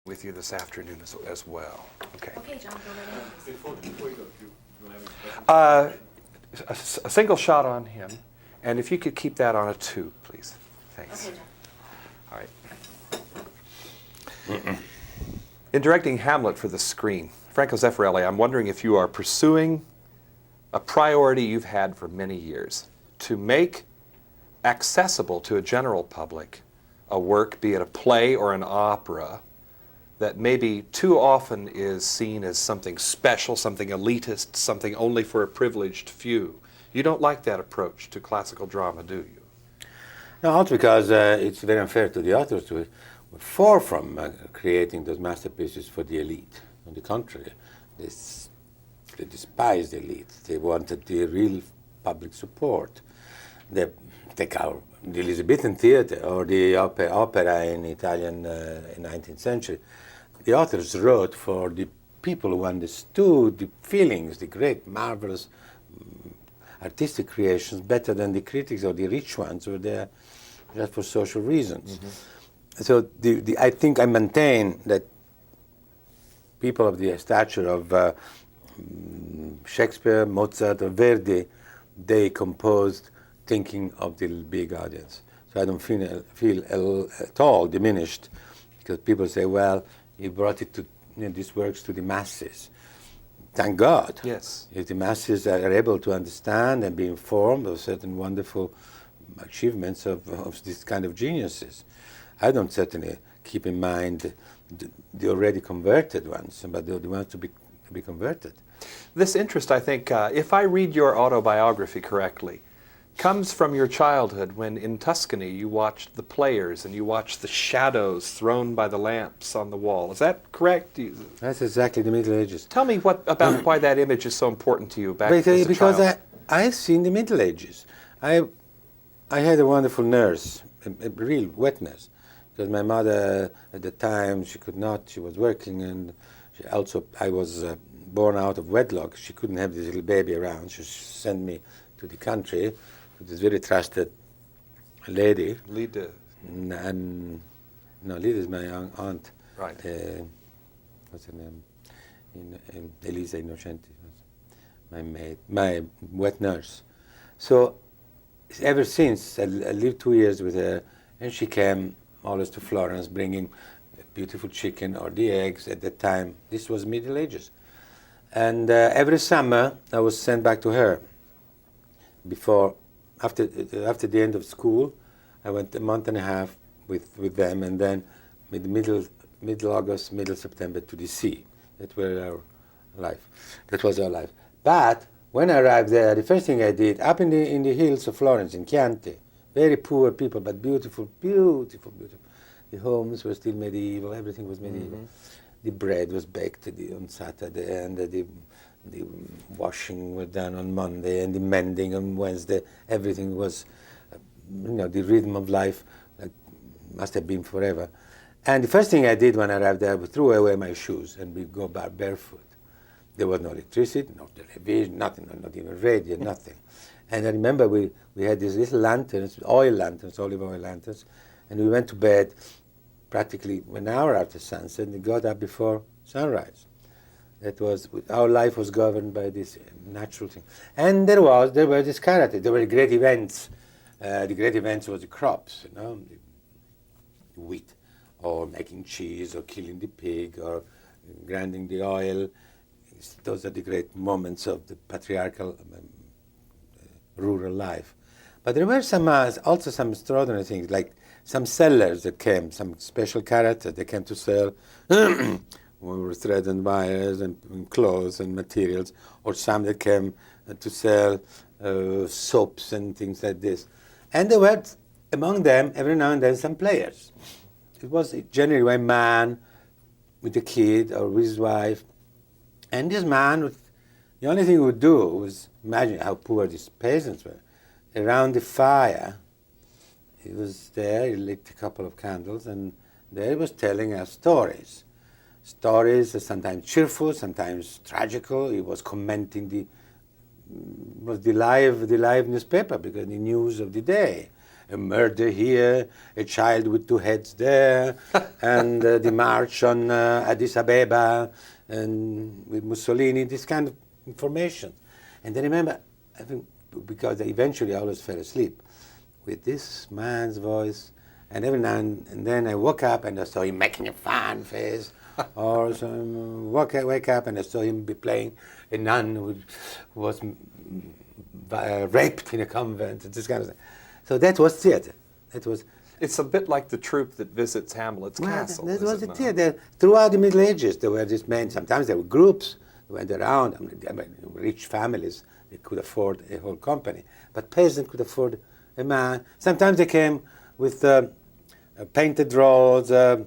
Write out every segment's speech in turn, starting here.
with you this afternoon as well. Okay. Okay, John, go right ahead. Before you go, do you have any questions? A single shot on him, and if you could keep that on a 2, please. Thanks. Okay, John. All right. In directing Hamlet for the screen, Franco Zeffirelli, I'm wondering if you are pursuing a priority you've had for many years, to make accessible to a general public a work, be it a play or an opera, that maybe too often is seen as something special, something elitist, something only for a privileged few. You don't like that approach to classical drama, do you? No, also because it's very unfair to the authors to far from creating those masterpieces for the elite. On the contrary, they despised the elite. They wanted the real public support. They take our the Elizabethan theater or the opera in Italian in 19th century. The authors wrote for the people who understood the feelings, the great, marvelous artistic creations better than the critics or the rich ones who were there just for social reasons. Mm-hmm. So I think I maintain that people of the stature of Shakespeare, Mozart, or Verdi, they composed thinking of the big audience. So I don't feel at all diminished because people say, well, you brought it to these works to the masses. Thank God. Yes. If the masses are able to understand and be informed of certain wonderful achievements of this kind of geniuses. I don't certainly keep in mind the already converted ones, but the ones to be converted. This interest, I think, if I read your autobiography correctly, comes from your childhood when in Tuscany you watched the players and you watched the shadows thrown by the lamps on the wall. Is that correct? That's exactly the Middle Ages. Tell me about why that image is so important to you back as a because child. I've seen the Middle Ages. I had a wonderful nurse, a real wet nurse, because my mother at the time she was working, and I was born out of wedlock. She couldn't have this little baby around. She sent me to the country with this very trusted lady. Lida. And no, Lida is my aunt. Right. What's her name? Elisa Innocenti, my maid, my wet nurse. So ever since I lived 2 years with her, and she came always to Florence bringing beautiful chicken or the eggs. At that time, this was Middle Ages. And every summer I was sent back to her. After the end of school, I went a month and a half with them, and then middle August, middle September to the sea. That was our life. But when I arrived there, the first thing I did, up in the hills of Florence, in Chianti, very poor people, but beautiful, beautiful, beautiful. The homes were still medieval, everything was medieval. Mm-hmm. The bread was baked on Saturday, and the washing was done on Monday, and the mending on Wednesday. Everything was, the rhythm of life must have been forever. And the first thing I did when I arrived there was throw away my shoes and we go barefoot. There was no electricity, no television, nothing, not even radio, nothing. And I remember we had these little lanterns, olive oil lanterns, and we went to bed practically an hour after sunset and got up before sunrise. Our life was governed by this natural thing. And there were these characters, there were great events. The great events was the crops, the wheat, or making cheese, or killing the pig, or grinding the oil. Those are the great moments of the patriarchal rural life. But there were also some extraordinary things, like some sellers that came, some special characters that came to sell thread and wires and clothes and materials, or some that came to sell soaps and things like this. And there were among them, every now and then, some players. It was generally a man with a kid or with his wife. And this man, the only thing he would do was, imagine how poor these peasants were, around the fire. He was there, he lit a couple of candles, and there he was telling us stories. Stories, sometimes cheerful, sometimes tragical. He was commenting the live newspaper, because the news of the day. a murder here, a child with two heads there, and the march on Addis Ababa, and with Mussolini, this kind of information. And I remember, I think, because eventually I always fell asleep, with this man's voice, and every now and then I woke up and I saw him making a fun face, or wake up and I saw him be playing a nun who was raped in a convent, and this kind of thing. So that was theater. That was. It's a bit like the troupe that visits Hamlet's castle. That is was it the not? theater. Throughout the Middle Ages, there were these men. Sometimes there were groups who went around. I mean, rich families, they could afford a whole company, but peasants could afford a man. Sometimes they came with painted rolls, how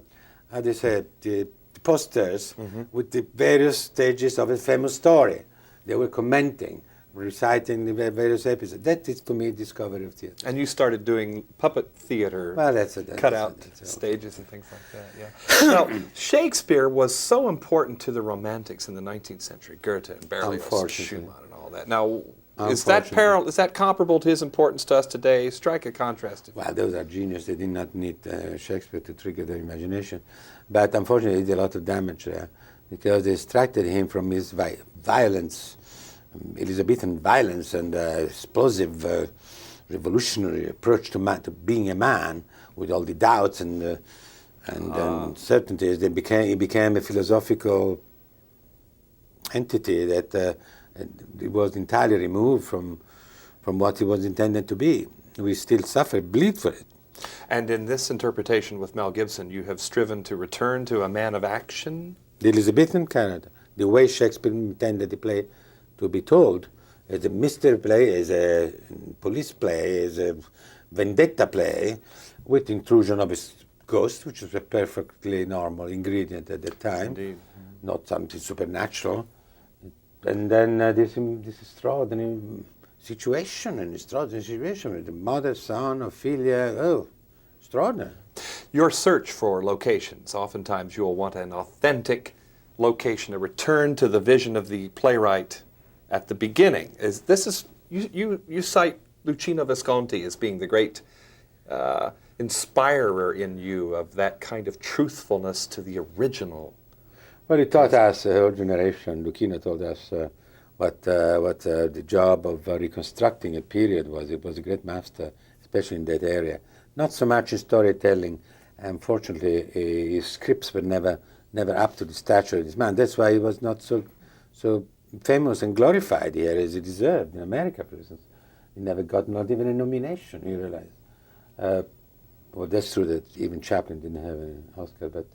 do you say it, the posters with the various stages of a famous story. They were commenting, reciting the various episodes. That is, to me, discovery of theater. And you started doing puppet theater, Well, cut out stages and things like that. Yeah. Now, Shakespeare was so important to the Romantics in the 19th century. Goethe and Berlioz, Unfortunately. Schumann, and all that. Now, is that comparable to his importance to us today? Strike a contrast. Well, those are genius. They did not need Shakespeare to trigger their imagination. But unfortunately, he did a lot of damage there because they distracted him from his violence, Elizabethan violence, and explosive, revolutionary approach to being a man with all the doubts and uncertainties. He became a philosophical entity that it was entirely removed from what he was intended to be. We still suffer, bleed for it. And in this interpretation with Mel Gibson, you have striven to return to a man of action? The Elizabethan character, the way Shakespeare intended the play to be told, as a mystery play, as a police play, as a vendetta play, with intrusion of a ghost, which was a perfectly normal ingredient at the time, Indeed. Not something supernatural. And then this extraordinary situation, with the mother, son, Ophelia, extraordinary. Your search for locations, oftentimes you will want an authentic location, a return to the vision of the playwright at the beginning. You cite Luchino Visconti as being the great inspirer in you of that kind of truthfulness to the original. Well, he taught us, the whole generation, Luchino taught us what the job of reconstructing a period was. He was a great master, especially in that area. Not so much in storytelling. Unfortunately, his scripts were never up to the stature of this man. That's why he was not so famous and glorified here as he deserved. In America, for instance, he never got not even a nomination, you realize. Well, that's true that even Chaplin didn't have an Oscar, but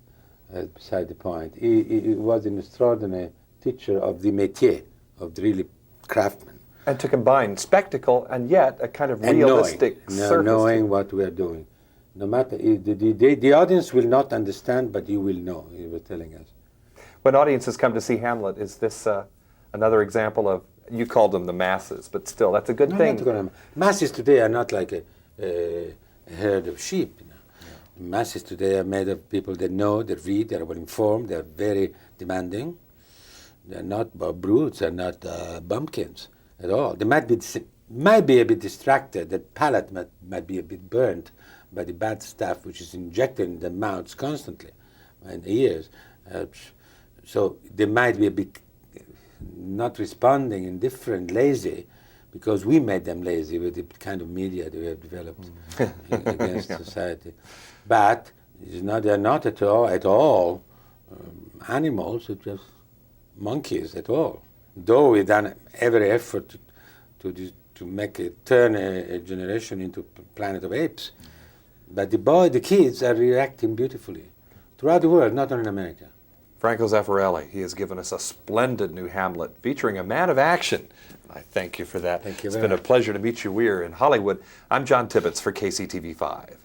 beside the point. He was an extraordinary teacher of the métier, of the really craftsman. And to combine spectacle and yet a kind of realistic surface. Knowing what we are doing. No matter, the audience will not understand, but you will know, he was telling us. When audiences come to see Hamlet, is this another example of, you called them the masses, but still, that's a good thing. Masses today are not like a herd of sheep. You know? Yeah. Masses today are made of people that know, that read, that are well informed, they're very demanding. They're not brutes, they're not bumpkins at all. They might be a bit distracted, that palate might be a bit burnt by the bad stuff which is injected in their mouths constantly, in the ears. So they might be a bit not responding, indifferent, lazy, because we made them lazy with the kind of media that we have developed against society. But they're not at all animals, it's just monkeys at all. Though we've done every effort to turn a generation into a planet of apes. But the kids are reacting beautifully throughout the world, not only in America. Franco Zeffirelli, he has given us a splendid new Hamlet featuring a man of action. I thank you for that. Thank you It's very been a pleasure to meet you. We're in Hollywood. I'm John Tibbetts for KCTV5.